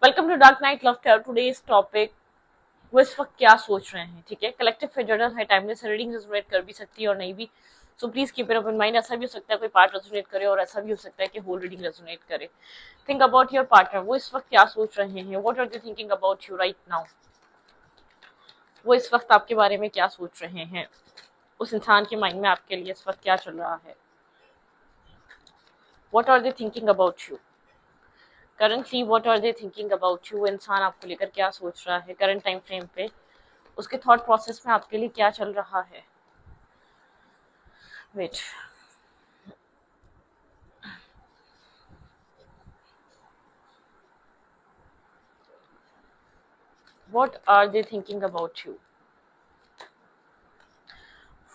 Welcome to dark night love tarot. Today's topic, वो इस वक्त क्या सोच रहे हैं। ठीक है, कलेक्टिव फेडरल है, टाइमलेस रीडिंग रेजोनेट कर भी सकती है और नहीं भी। So please keep it open mind. ऐसा भी हो सकता है कोई पार्ट रेजोनेट करे और ऐसा भी हो सकता है कि होल रीडिंग रेजोनेट करे। थिंक अबाउट योर पार्टनर, वो इस वक्त क्या सोच रहे हैं। What are they thinking about you right now. वो इस वक्त आपके बारे में क्या सोच रहे हैं। उस इंसान के माइंड में आपके लिए इस वक्त क्या चल रहा है। What are they thinking about you currently. What are they thinking about you. इंसान आपको लेकर क्या सोच रहा है करंट टाइम फ्रेम पे। उसके थॉट प्रोसेस में आपके लिए क्या चल रहा है। Wait, what are they thinking about you.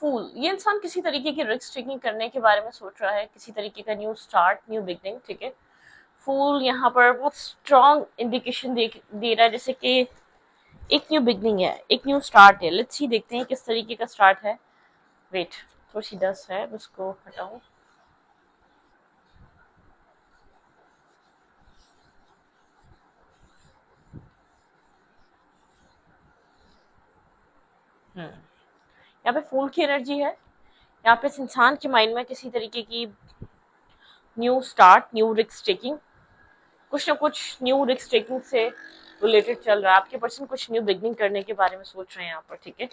Fool, ये इंसान किसी तरीके की रिस्क टेकिंग करने के बारे में सोच रहा है, किसी तरीके का न्यू स्टार्ट, न्यू बिगनिंग। ठीक है, फूल यहाँ पर बहुत स्ट्रॉन्ग इंडिकेशन दे रहा है, जैसे कि एक न्यू बिगनिंग है, एक न्यू स्टार्ट है। लेट्स सी, देखते हैं किस तरीके का स्टार्ट है। वेट, थोड़ी सी डस्ट है, उसको हटाऊं। यहाँ पे फूल की एनर्जी है। यहाँ पे इस इंसान के माइंड में किसी तरीके की new start, new risk taking, कुछ ना कुछ न्यू रिस्क टेकिंग से रिलेटेड चल रहा है। आपके पर्सन कुछ न्यू बिगनिंग करने के बारे में सोच रहे हैं यहाँ पर। ठीक है,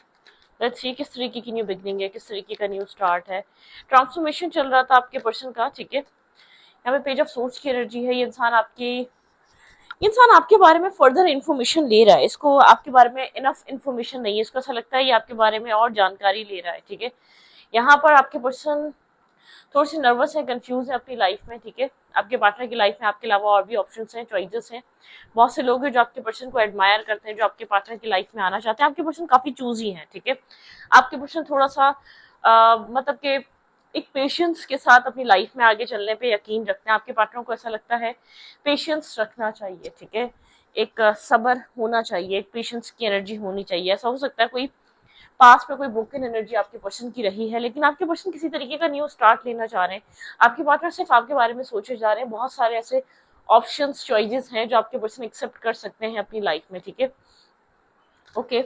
लेट्स सी किस तरीके की न्यू बिगनिंग है, किस तरीके का न्यू स्टार्ट है। ट्रांसफॉर्मेशन चल रहा था आपके पर्सन का। ठीक है, यहाँ पे पेज ऑफ सोर्स की एनर्जी है। ये इंसान आपके बारे में फर्दर इन्फॉर्मेशन ले रहा है। इसको आपके बारे में इनफ इन्फॉर्मेशन नहीं है, इसको ऐसा लगता है ये आपके बारे में और जानकारी ले रहा है। ठीक है, यहाँ पर आपके पर्सन थोड़े से नर्वस है, कंफ्यूज है अपनी लाइफ में। ठीक है, आपके पार्टनर की लाइफ में आपके अलावा और भी ऑप्शंस हैं, चॉइसेस हैं। बहुत से लोग हैं जो आपके पर्सन को एडमायर करते हैं, जो आपके पार्टनर की लाइफ में आना चाहते हैं। आपके पर्सन काफी चूजी हैं। ठीक है, आपके पर्सन थोड़ा सा मतलब कि एक पेशेंस के साथ अपनी लाइफ में आगे चलने पे यकीन रखते हैं। आपके पार्टनर को ऐसा लगता है पेशेंस रखना चाहिए। ठीक है, एक सब्र होना चाहिए, एक पेशेंस की एनर्जी होनी चाहिए। ऐसा हो सकता है कोई पास में कोई ब्रोकन एनर्जी आपके पर्सन की रही है, लेकिन आपके पर्सन किसी तरीके का न्यू स्टार्ट लेना चाह रहे हैं। आपके पार्टनर सिर्फ आपके बारे में सोचे जा रहे हैं। बहुत सारे ऐसे ऑप्शंस, चॉइसेस हैं जो आपके पर्सन एक्सेप्ट कर सकते हैं अपनी लाइफ में। ठीक है, ओके।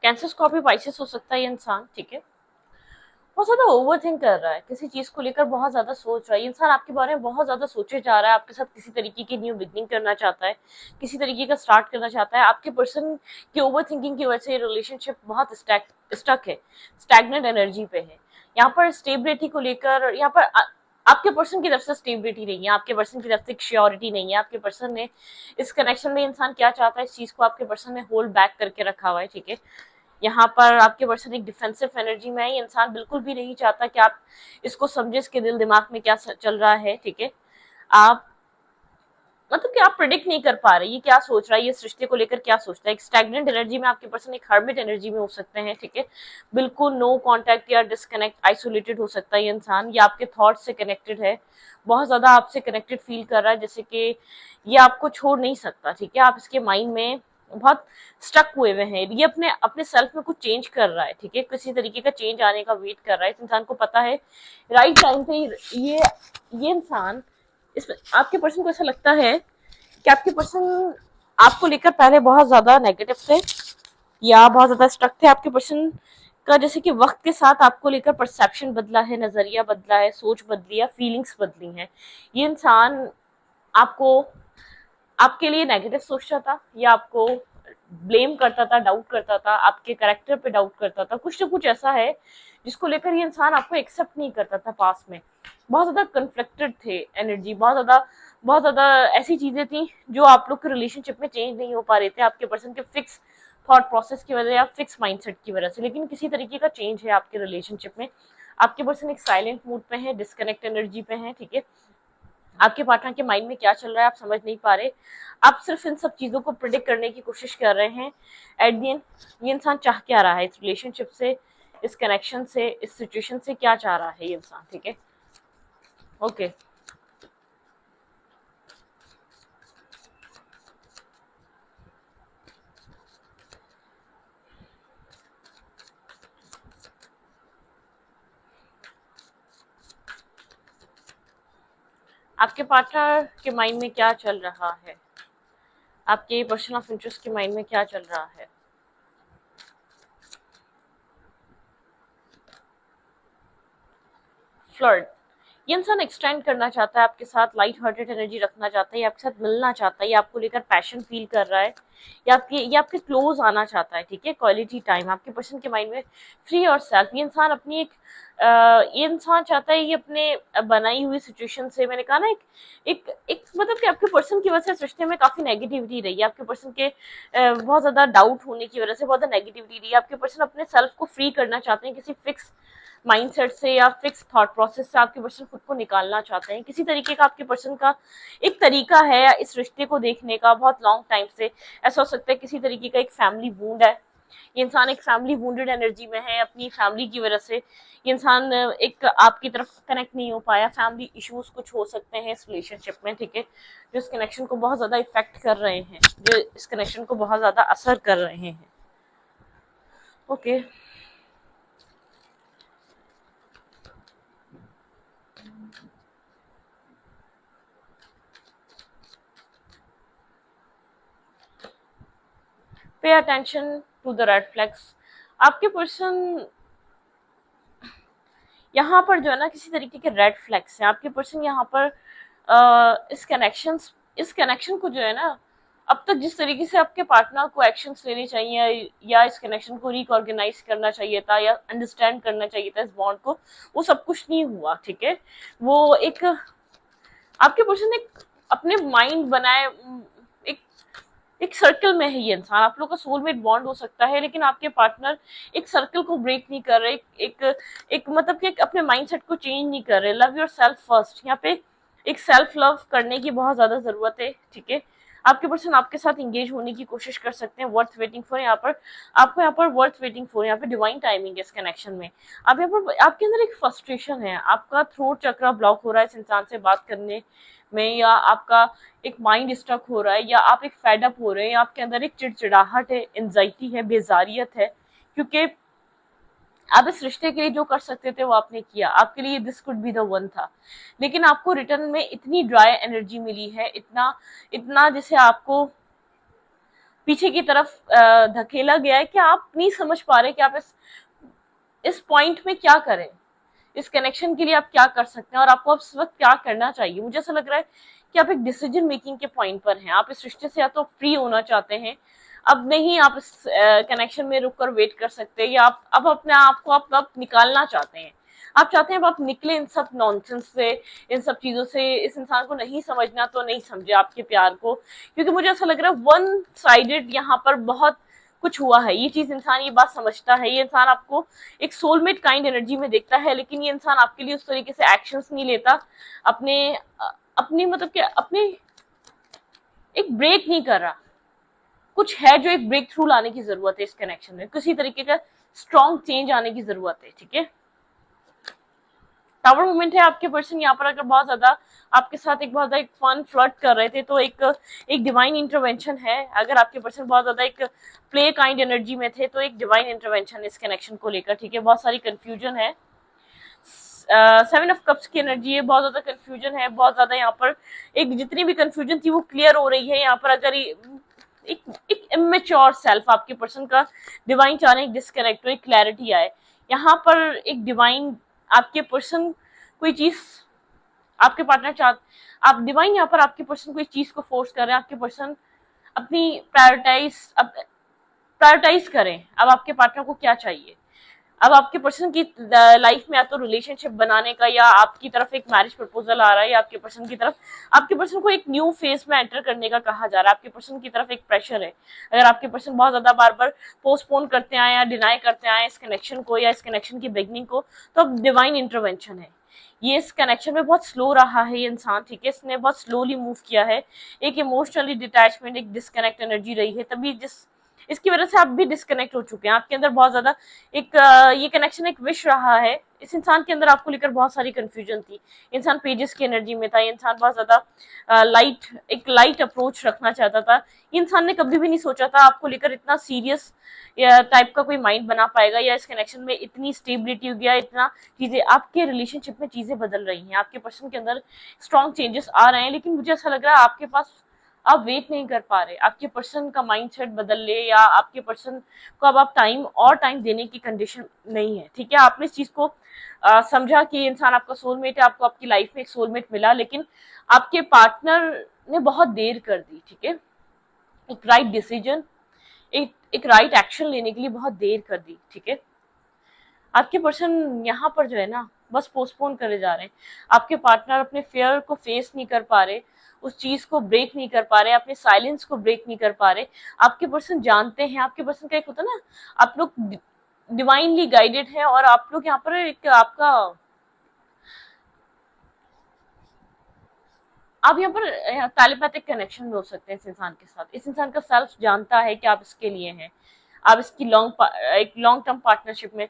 कैंसर, स्कॉर्पियो, पाइसेस हो सकता है ये इंसान। ठीक है, बहुत ज्यादा ओवर थिंक कर रहा है, किसी चीज को लेकर बहुत ज्यादा सोच रहा है। ये इंसान आपके बारे में बहुत ज्यादा सोचे जा रहा है, आपके साथ किसी तरीके की न्यू बिगनिंग करना चाहता है, किसी तरीके का स्टार्ट करना चाहता है। आपके पर्सन की ओवर थिंकिंग की वजह से रिलेशनशिप बहुत स्टक है, स्टैग्नेंट एनर्जी पे है। यहाँ पर स्टेबिलिटी को लेकर, यहाँ पर आपके पर्सन की तरफ से स्टेबिलिटी नहीं है, आपके पर्सन की तरफ से श्योरिटी नहीं है। आपके पर्सन ने इस कनेक्शन में, इंसान क्या चाहता है, इस चीज को आपके पर्सन ने होल्ड बैक करके रखा हुआ है। ठीक है, यहाँ पर आपके पर्सन एक डिफेंसिव एनर्जी में है। ये इंसान बिल्कुल भी नहीं चाहता कि आप इसको समझे, इसके दिल दिमाग में क्या चल रहा है। ठीक है, आप मतलब कि आप प्रिडिक्ट नहीं कर पा रहे ये क्या सोच रहा है, ये सृष्टि को लेकर क्या सोचता है। एक स्टैग्नेंट एनर्जी में आपके पर्सन एक हर्मिट एनर्जी में हो सकते हैं। ठीक है, बिल्कुल नो कांटेक्ट या डिस्कनेक्ट, आइसोलेटेड हो सकता है ये इंसान। ये आपके थॉट से कनेक्टेड है, बहुत ज्यादा आपसे कनेक्टेड फील कर रहा है, जैसे कि ये आपको छोड़ नहीं सकता। ठीक है, आप इसके माइंड में बहुत स्टक हुए हुए हैं। ये अपने अपने सेल्फ में कुछ चेंज कर रहा है। ठीक है, किसी तरीके का चेंज आने का वेट कर रहा है। इस इंसान को पता है राइट टाइम पे ये इंसान, इस आपके पर्सन को ऐसा लगता है कि आपके पर्सन आपको लेकर पहले बहुत ज्यादा नेगेटिव थे या बहुत ज्यादा स्ट्रक थे। आपके पर्सन का जैसे कि वक्त के साथ आपको लेकर परसेप्शन बदला है, नजरिया बदला है, सोच बदली है, फीलिंग्स बदली हैं। ये इंसान आपको, आपके लिए नेगेटिव सोचता था या आपको ब्लेम करता था, डाउट करता था, आपके कैरेक्टर पे डाउट करता था। कुछ ना कुछ ऐसा है जिसको लेकर ये इंसान आपको एक्सेप्ट नहीं करता था पास में। बहुत ज्यादा कन्फ्लिक्टेड थे एनर्जी, बहुत ज्यादा ऐसी चीजें थी जो आप लोग के रिलेशनशिप में चेंज नहीं हो पा रहे थे, आपके पर्सन के फिक्स थॉट प्रोसेस की वजह या फिक्स माइंडसेट की वजह से। लेकिन किसी तरीके का चेंज है आपके रिलेशनशिप में। आपके पर्सन एक साइलेंट मूड पे है, डिस्कनेक्ट एनर्जी पे है। ठीक है, आपके पार्टनर के माइंड में क्या चल रहा है आप समझ नहीं पा रहे, आप सिर्फ इन सब चीजों को प्रिडिक्ट करने की कोशिश कर रहे हैं। एट द एंड ये इंसान चाह क्या रहा है इस रिलेशनशिप से, इस कनेक्शन से, इस सिचुएशन से, क्या चाह रहा है ये इंसान, ठीक है। ओके आपके पार्टनर के माइंड में क्या चल रहा है, आपके पर्सन ऑफ इंटरेस्ट के माइंड में क्या चल रहा है। फ्लर्ट, ये इंसान एक्सटेंड करना चाहता है आपके साथ, लाइट हार्टेड एनर्जी रखना चाहता है, ये आपके साथ मिलना चाहता है, ये आपको लेकर पैशन फील कर रहा है, ये आपके क्लोज आना चाहता है, ठीक है। क्वालिटी टाइम आपके पर्सन के माइंड में, फ्री और सेल्फ, ये इंसान अपनी एक ये इंसान चाहता है ये अपने बनाई हुई सिचुएशन से, मैंने कहा ना एक मतलब कि आपके पर्सन की वजह से इस रिश्ते में काफी नेगेटिविटी रही है, आपके पर्सन के बहुत ज्यादा डाउट होने की वजह से बहुत ज्यादा नेगेटिविटी रही है, आपके पर्सन अपने सेल्फ को फ्री करना चाहते हैं किसी फिक्स माइंडसेट से या फिक्स थॉट प्रोसेस से, आपके पर्सन खुद को निकालना चाहते हैं। किसी तरीके का आपके पर्सन का एक तरीका है इस रिश्ते को देखने का बहुत लॉन्ग टाइम से, ऐसा हो सकता है किसी तरीके का एक फैमिली वूंड है, ये इंसान एक फैमिली वूंडेड एनर्जी में है, अपनी फैमिली की वजह से ये इंसान एक आपकी तरफ कनेक्ट नहीं हो पाया, फैमिली इश्यूज कुछ हो सकते हैं इस रिलेशनशिप में, ठीक है, जो इस कनेक्शन को बहुत ज्यादा इफेक्ट कर रहे हैं, जो इस कनेक्शन को बहुत ज्यादा असर कर रहे हैं। Okay pay attention to the red flags, आपके पर्सन यहाँ पर जो है ना किसी तरीके के रेड फ्लैग्स हैं, आपके पर्सन यहाँ पर इस कनेक्शन को जो है ना, अब तक जिस तरीके से आपके पार्टनर को एक्शंस लेने चाहिए या इस कनेक्शन को रिकॉर्गेनाइज करना चाहिए था या अंडरस्टैंड करना चाहिए था इस बॉन्ड को, वो सब कुछ नहीं हुआ, ठीक है। वो एक आपके पर्सन एक अपने माइंड बनाए एक एक सर्कल में है ये इंसान, आप लोग का सोलमेट बॉन्ड हो सकता है, लेकिन आपके पार्टनर एक सर्कल को ब्रेक नहीं कर रहे, एक मतलब कि अपने माइंडसेट को चेंज नहीं कर रहे। लव योर सेल्फ फर्स्ट, यहाँ पे एक सेल्फ लव करने की बहुत ज्यादा जरूरत है, ठीक है। आपके पर्सन आपके साथ इंगेज होने की कोशिश कर सकते हैं, वर्थ वेटिंग फॉर, यहाँ पर आपको यहाँ पर वर्थ वेटिंग फॉर, यहाँ पे डिवाइन टाइमिंग है इस कनेक्शन में। आप यहाँ पर आपके अंदर एक फ्रस्ट्रेशन है, आपका थ्रोट चक्रा ब्लॉक हो रहा है इस इंसान से बात करने में, या आपका एक माइंड स्टक हो रहा है, या आप एक फेडअप हो रहे हैं, आपके अंदर एक चिड़चिड़ाहट है, एंजाइटी है, बेजारियत है, क्योंकि आप इस रिश्ते के लिए जो कर सकते थे वो आपने किया, आपके लिए this could be the one था, लेकिन आपको रिटर्न में इतनी ड्राई एनर्जी मिली है, इतना इतना जैसे आपको पीछे की तरफ धकेला गया है कि आप नहीं समझ पा रहे कि आप इस पॉइंट में क्या करें, इस कनेक्शन के लिए आप क्या कर सकते हैं और आपको अब इस वक्त क्या करना चाहिए। मुझे ऐसा लग रहा है कि आप एक डिसीजन मेकिंग के पॉइंट पर हैं, आप इस रिश्ते से या तो फ्री होना चाहते हैं, अब नहीं आप इस कनेक्शन में रुक कर वेट कर सकते, या आप अब अपने आप को आप अब निकालना चाहते हैं, आप चाहते हैं अब आप निकले इन सब नॉनसेंस से, इन सब चीजों से, इस इंसान को नहीं समझना तो नहीं समझे आपके प्यार को, क्योंकि मुझे ऐसा लग रहा है वन साइडेड यहाँ पर बहुत कुछ हुआ है, ये चीज इंसान ये बात समझता है, ये इंसान आपको एक सोलमेट काइंड एनर्जी में देखता है, लेकिन ये इंसान आपके लिए उस तरीके से एक्शंस नहीं लेता, अपने अपनी मतलब कि अपने एक ब्रेक नहीं कर रहा, कुछ है जो एक ब्रेक थ्रू लाने की जरूरत है इस कनेक्शन में, किसी तरीके का स्ट्रॉन्ग चेंज आने की जरूरत है, ठीक है। टावर मूवमेंट है, आपके पर्सन यहाँ पर अगर बहुत ज्यादा आपके साथ एक बहुत ज्यादा एक फन फ्लर्ट कर रहे थे तो एक डिवाइन इंटरवेंशन है, अगर आपके पर्सन बहुत ज्यादा एक प्ले काइंड एनर्जी में थे तो एक डिवाइन इंटरवेंशन इस कनेक्शन को लेकर, ठीक है। बहुत सारी कंफ्यूजन है, सेवन ऑफ कप्स की एनर्जी है, बहुत ज्यादा कंफ्यूजन है, बहुत ज्यादा यहाँ पर एक जितनी भी कंफ्यूजन थी वो क्लियर हो रही है यहाँ पर, अगर एक इमेच्योर सेल्फ आपके पर्सन का डिवाइन चाह रहे हैं डिस्कनेक्ट हो, एक क्लैरिटी आए यहाँ पर, एक डिवाइन आपके पर्सन कोई चीज आपके पार्टनर चाह, आप डिवाइन यहाँ पर आपके पर्सन कोई चीज को फोर्स कर रहे हैं, आपके पर्सन अपनी प्रायोरिटाइज करें अब आपके पार्टनर को क्या चाहिए, अब आपके पर्सन की लाइफ में या तो रिलेशनशिप बनाने का या आपकी तरफ एक मैरिज प्रपोजल आ रहा है, या आपके पर्सन की तरफ आपके पर्सन को एक न्यू फेज में एंटर करने का कहा जा रहा है, आपके पर्सन की तरफ एक प्रेशर है, अगर आपके पर्सन बहुत ज्यादा बार बार पोस्टपोन करते आए या डिनाई करते आए इस कनेक्शन को या इस कनेक्शन की बिगनिंग को, तो अब डिवाइन इंटरवेंशन है, ये इस कनेक्शन में बहुत स्लो रहा है ये इंसान, ठीक है, इसने बहुत स्लोली मूव किया है, एक इमोशनली डिटैचमेंट, एक डिस्कनेक्ट एनर्जी रही है, तभी जिस इसकी वजह से आप भी डिस्कनेक्ट हो चुके हैं। आपके अंदर बहुत ज्यादा एक ये कनेक्शन एक विश रहा है। इस इंसान के अंदर आपको लेकर बहुत सारी कंफ्यूजन थी। इंसान पेजेस की एनर्जी में था, ये इंसान बहुत ज्यादा लाइट अप्रोच रखना चाहता था। ये इंसान ने कभी भी नहीं सोचा था आपको लेकर इतना सीरियस या टाइप का कोई माइंड बना पाएगा, या इस कनेक्शन में इतनी स्टेबिलिटी हो गया, इतना चीजें आपके रिलेशनशिप में चीजें बदल रही हैं, आपके पर्सन के अंदर स्ट्रॉन्ग चेंजेस आ रहे हैं। लेकिन मुझे ऐसा लग रहा है आपके पास आप वेट नहीं कर पा रहे, आपके पर्सन का माइंडसेट बदल ले, या आपके पर्सन को अब आप टाइम देने की कंडीशन नहीं है, ठीक है। आपने इस चीज को समझा कि ये इंसान आपका सोलमेट है, आपको आपकी लाइफ में एक सोलमेट मिला, लेकिन आपके पार्टनर ने बहुत देर कर दी, ठीक है। एक राइट डिसीजन, एक राइट एक्शन लेने के लिए बहुत देर कर दी, ठीक है। आपके पर्सन यहाँ पर जो है ना बस पोस्टपोन करे जा रहे हैं। आपके पार्टनर अपने फेयर को फेस नहीं कर पा रहे, उस चीज को ब्रेक नहीं कर पा रहे, अपने साइलेंस को ब्रेक नहीं कर पा रहे। आपके पर्सन जानते हैं, आपके पर्सन का एक होता है ना, आप लोग डिवाइनली गाइडेड है, और आप लोग यहाँ पर एक आपका आप यहाँ पर टेलीपैथिक कनेक्शन में हो सकते हैं इस इंसान के साथ। इस इंसान का सेल्फ जानता है कि आप इसके लिए हैं, आप इसकी एक लॉन्ग टर्म पार्टनरशिप में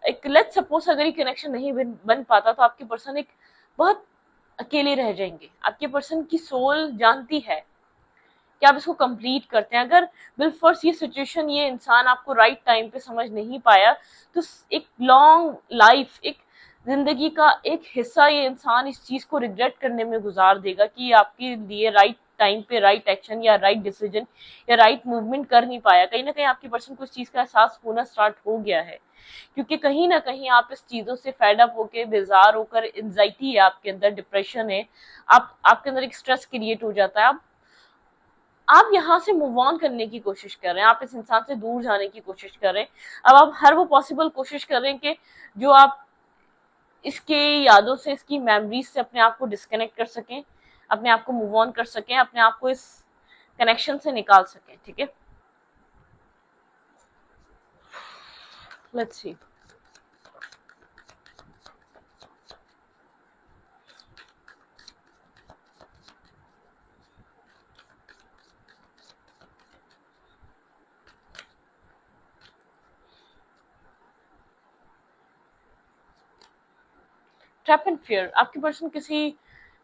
एक लेट्स सपोज अगर ये कनेक्शन नहीं बन पाता तो आपके पर्सन एक बहुत अकेले रह जाएंगे। आपके पर्सन की सोल जानती है कि आप इसको कंप्लीट करते हैं। अगर बिलफर्स ये सिचुएशन ये इंसान आपको राइट टाइम पे समझ नहीं पाया, तो एक लॉन्ग लाइफ, एक जिंदगी का एक हिस्सा ये इंसान इस चीज को रिग्रेट करने में गुजार देगा कि आपके लिए राइट टाइम पे राइट एक्शन या राइट डिसीजन या राइट मूवमेंट कर नहीं पाया। कहीं ना कहीं आपके पर्सन को इस चीज का एहसास होना स्टार्ट हो गया है, क्योंकि कहीं ना कहीं आप इस चीजों से फेड अप होकर, बेजार होकर, एंजाइटी है आपके अंदर, डिप्रेशन है, आपके अंदर एक स्ट्रेस क्रिएट हो जाता है। आप यहाँ से मूव ऑन करने की कोशिश कर रहे हैं, आप इस इंसान से दूर जाने की कोशिश कर रहे हैं। अब आप हर वो पॉसिबल कोशिश कर रहे हैं कि जो आप इसके यादों से, इसकी मेमोरीज से अपने आप को डिस्कनेक्ट कर सकें, अपने आप को मूव ऑन कर सकें, अपने आप को इस कनेक्शन से निकाल सकें, ठीक है। Let's see. Trap and fear, आपके पर्सन किसी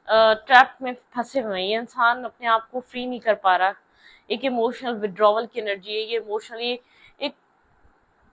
ट्रैप में फंसे हुए हैं। ये इंसान अपने आप को फ्री नहीं कर पा रहा, एक इमोशनल विड्रॉवल की एनर्जी है, ये इमोशनली एक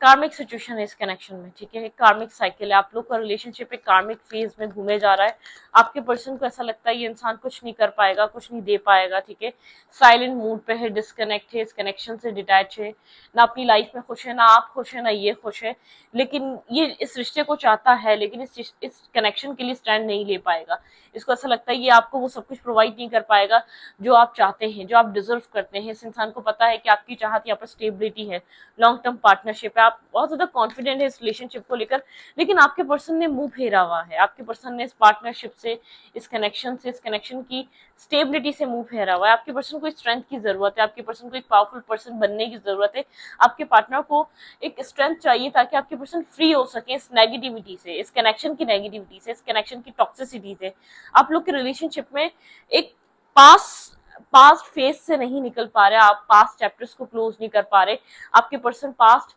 कार्मिक सिचुएशन है इस कनेक्शन में, ठीक है। एक कार्मिक साइकिल है, आप लोग का रिलेशनशिप एक कार्मिक फेज में घूमे जा रहा है। आपके पर्सन को ऐसा लगता है ये इंसान कुछ नहीं कर पाएगा, कुछ नहीं दे पाएगा, ठीक है। साइलेंट मूड पे है, डिस्कनेक्ट है, इस कनेक्शन से डिटैच है, ना अपनी लाइफ में खुश है, ना आप खुश है, ना ये खुश है। लेकिन ये इस रिश्ते को चाहता है, लेकिन इस कनेक्शन के लिए स्टैंड नहीं ले पाएगा। इसको ऐसा लगता है ये आपको वो सब कुछ प्रोवाइड नहीं कर पाएगा जो आप चाहते हैं, जो आप डिजर्व करते हैं। इस इंसान को पता है कि आपकी चाहत यहाँ पर स्टेबिलिटी है, लॉन्ग टर्म पार्टनरशिप है, आप बहुत ज्यादा कॉन्फिडेंट है इस रिलेशनशिप को लेकर। लेकिन आपके पर्सन ने मुंह फेरा हुआ है, आपके पर्सन ने इस पार्टनरशिप से, इस कनेक्शन से, इस कनेक्शन की स्टेबिलिटी से मुंह फेरा हुआ है। आपके पर्सन को स्ट्रेंथ की जरूरत है, आपके पर्सन को एक पावरफुल पर्सन बनने की जरूरत है। आपके पार्टनर को एक स्ट्रेंथ चाहिए ताकि आपके पर्सन फ्री हो सके इस नेगेटिविटी से, इस कनेक्शन की नेगेटिविटी से, इस कनेक्शन की टॉक्सिसिटी से। आप लोग के रिलेशनशिप में एक पास्ट फेज से नहीं निकल पा रहे, आप पास्ट चैप्टर्स को क्लोज नहीं कर पा रहे। आपके पर्सन पास्ट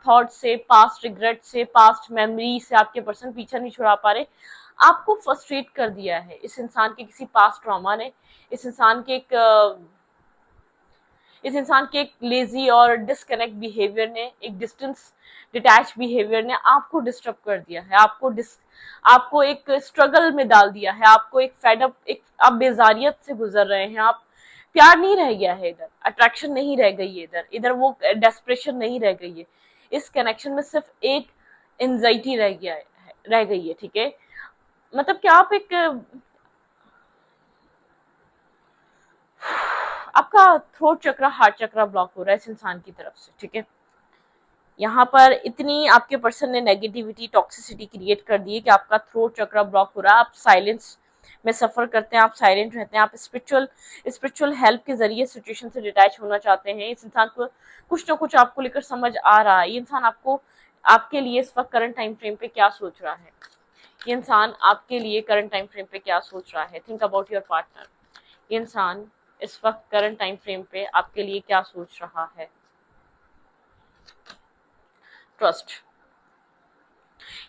थॉट से, पास्ट रिग्रेट से, पास्ट मेमोरी से आपके पर्सन पीछा नहीं छुड़ा पा रहे। आपको फ्रस्ट्रेट कर दिया है इस इंसान के किसी पास्ट ट्रॉमा ने, इस इंसान के एक लेजी और डिस्कनेक्ट बिहेवियर ने, एक डिटैच बिहेवियर ने आपको डिस्टर्ब कर दिया है, आपको एक स्ट्रगल में डाल दिया है, आपको एक फेडअप, एक आप बेजारियत से गुजर रहे हैं। आप प्यार नहीं रह गया है इधर, अट्रैक्शन नहीं रह गई है इधर, इधर वो डेस्परेशन नहीं रह गई है। इस कनेक्शन में सिर्फ एक एंजाइटी रह गई है, ठीक है। मतलब कि आप एक आपका थ्रोट चक्र, हार्ट चक्र ब्लॉक हो रहा है इस इंसान की तरफ से, ठीक है। यहाँ पर इतनी आपके पर्सन ने नेगेटिविटी, टॉक्सिसिटी क्रिएट कर दी है कि आपका थ्रोट चक्र ब्लॉक हो रहा है। आप साइलेंस में सफर करते हैं, आप साइलेंट रहते हैं, आप स्पिरिचुअल हेल्प के जरिए सिचुएशन से डिटैच होना चाहते हैं। इस इंसान को कुछ ना कुछ आपको लेकर समझ आ रहा है। ये इंसान आपके लिए इस वक्त करंट टाइम फ्रेम पे क्या सोच रहा है। ये इंसान आपके लिए करंट टाइम फ्रेम पे क्या सोच रहा है, थिंक अबाउट योर पार्टनर। ये इंसान इस वक्त करंट टाइम फ्रेम पे आपके लिए क्या सोच रहा है। ट्रस्ट,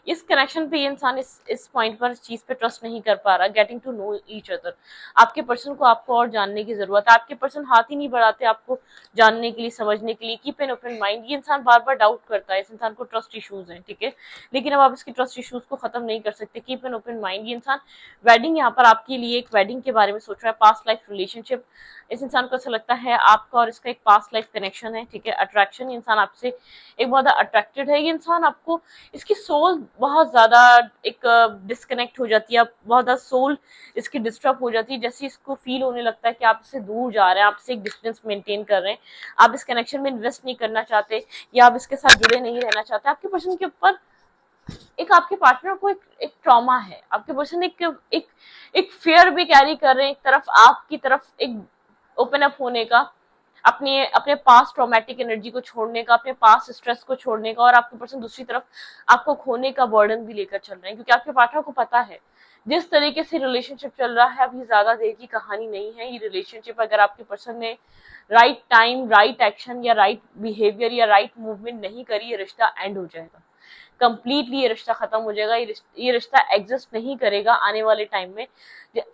इस कनेक्शन पे ये इंसान इस पॉइंट पर इस चीज पे ट्रस्ट नहीं कर पा रहा। Getting to know each other, आपके पर्सन को आपको और जानने की जरूरत है। आपके पर्सन हाथ ही नहीं बढ़ाते आपको जानने के लिए, समझने के लिए। कीप एन ओपन माइंड, ये इंसान बार बार डाउट करता है, इस इंसान को ट्रस्ट इश्यूज हैं, ठीक है, लेकिन अब आप इसके ट्रस्ट इश्यूज को खत्म नहीं कर सकते। कीप एन ओपन माइंड, ये इंसान वेडिंग, यहाँ पर आपके लिए एक वेडिंग के बारे में सोच रहा है, पास्ट लाइफ रिलेशनशिप। इस इंसान को ऐसा लगता है आपका और इसका एक पास्ट लाइफ कनेक्शन है, ठीक है, अट्रैक्शन, इंसान आपसे एक बहुत अट्रैक्टेड है। ये इंसान आपको, इसकी सोल बहुत ज्यादा एक डिस्कनेक्ट हो जाती है, बहुत ज्यादा सोल इसकी डिस्टर्ब हो जाती है, जैसे इसको फील होने लगता है कि आप इससे दूर जा रहे हैं, आपसे एक डिस्टेंस मेंटेन कर रहे हैं, आप इस कनेक्शन में इन्वेस्ट नहीं करना चाहते, या आप इसके साथ जुड़े नहीं रहना चाहते। आपके पर्सन के ऊपर एक, आपके पार्टनर को एक ट्रॉमा है, आपके पर्सन एक फेयर भी कैरी कर रहे हैं, एक तरफ आपकी तरफ एक ओपन अप होने का, अपने अपने पास ट्रॉमेटिक एनर्जी को छोड़ने का, अपने पास स्ट्रेस को छोड़ने का, और आपके पर्सन दूसरी तरफ आपको खोने का बर्डन भी लेकर चल रहे हैं, क्योंकि आपके पार्टनर को पता है जिस तरीके से रिलेशनशिप चल रहा है अभी ज्यादा देर की कहानी नहीं है। ये रिलेशनशिप अगर आपके पर्सन ने राइट टाइम, राइट एक्शन या राइट बिहेवियर या राइट मूवमेंट नहीं करी, ये रिश्ता एंड हो जाएगा कंप्लीटली, ये रिश्ता खत्म हो जाएगा, ये रिश्ता एग्जिस्ट नहीं करेगा आने वाले टाइम में।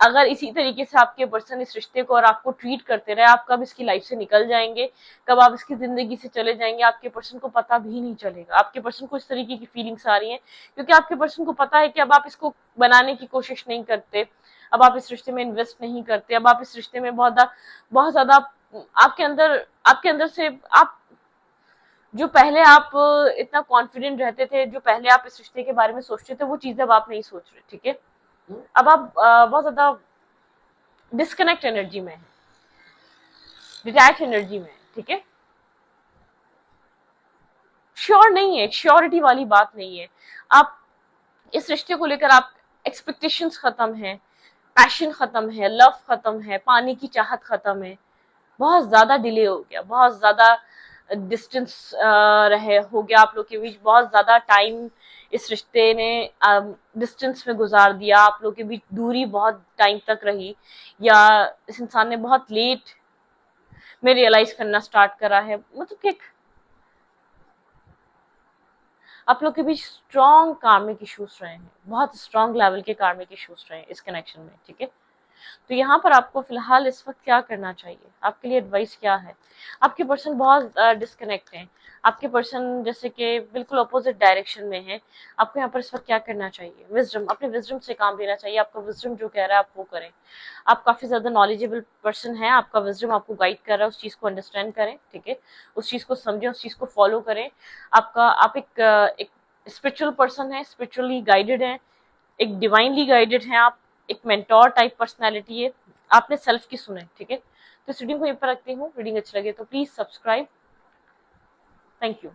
अगर इसी तरीके से आपके पर्सन इस रिश्ते को और आपको ट्रीट करते रहे, आप कब इसकी लाइफ से निकल जाएंगे, कब आप इसकी जिंदगी से चले जाएंगे, आपके पर्सन को पता भी नहीं चलेगा। आपके पर्सन को इस तरीके की फीलिंग्स आ रही हैं क्योंकि आपके पर्सन को पता है कि अब आप इसको बनाने की कोशिश नहीं करते, अब आप इस रिश्ते में इन्वेस्ट नहीं करते, अब आप इस रिश्ते में बहुत ज्यादा आपके अंदर से आप जो पहले आप इतना कॉन्फिडेंट रहते थे, जो पहले आप इस रिश्ते के बारे में सोचते थे, वो चीजें अब आप नहीं सोच रहे, ठीक है। अब आप बहुत ज्यादा डिस्कनेक्ट एनर्जी में है, डिटैच एनर्जी में है, ठीक है। श्योर नहीं है, श्योरिटी वाली बात नहीं है। आप इस रिश्ते को लेकर, आप एक्सपेक्टेशंस खत्म है, पैशन खत्म है, लव खत्म है, पाने की चाहत खत्म है, बहुत ज्यादा डिले हो गया, बहुत ज्यादा डिस्टेंस रहे हो गया आप लोग के बीच, बहुत ज्यादा टाइम इस रिश्ते ने डिस्टेंस में गुजार दिया, आप लोग के बीच दूरी बहुत टाइम तक रही, या इस इंसान ने बहुत लेट में रियलाइज करना स्टार्ट करा है। मतलब कि आप लोग के बीच स्ट्रॉन्ग कार्मिक इश्यूज रहे हैं, बहुत स्ट्रॉन्ग लेवल के कार्मिक इश्यूज रहे हैं इस कनेक्शन में, ठीक है। तो यहाँ पर आपको फिलहाल इस वक्त क्या करना चाहिए, आपके लिए एडवाइस क्या है। आपके पर्सन बहुत डिस्कनेक्ट हैं, आपके पर्सन जैसे कि बिल्कुल अपोजिट डायरेक्शन में है। आपको यहाँ पर इस वक्त क्या करना चाहिए, विजडम, अपने विजडम से काम लेना चाहिए। आपका विजडम जो कह रहा है आप वो करें। आप काफी ज्यादा नॉलेजेबल पर्सन है, आपका विजडम आपको गाइड कर रहा है, उस चीज को अंडरस्टैंड करें, ठीक है, उस चीज को समझें, उस चीज को फॉलो करें। आप एक स्पिरिचुअल पर्सन है, स्पिरिचुअली गाइडेड है, एक डिवाइनली गाइडेड है, आप एक मेंटोर टाइप पर्सनालिटी है, आपने सेल्फ की सुने, ठीक है। तो इस रीडिंग को यहीं पर रखती हूँ। रीडिंग अच्छी लगे तो प्लीज सब्सक्राइब। Thank you.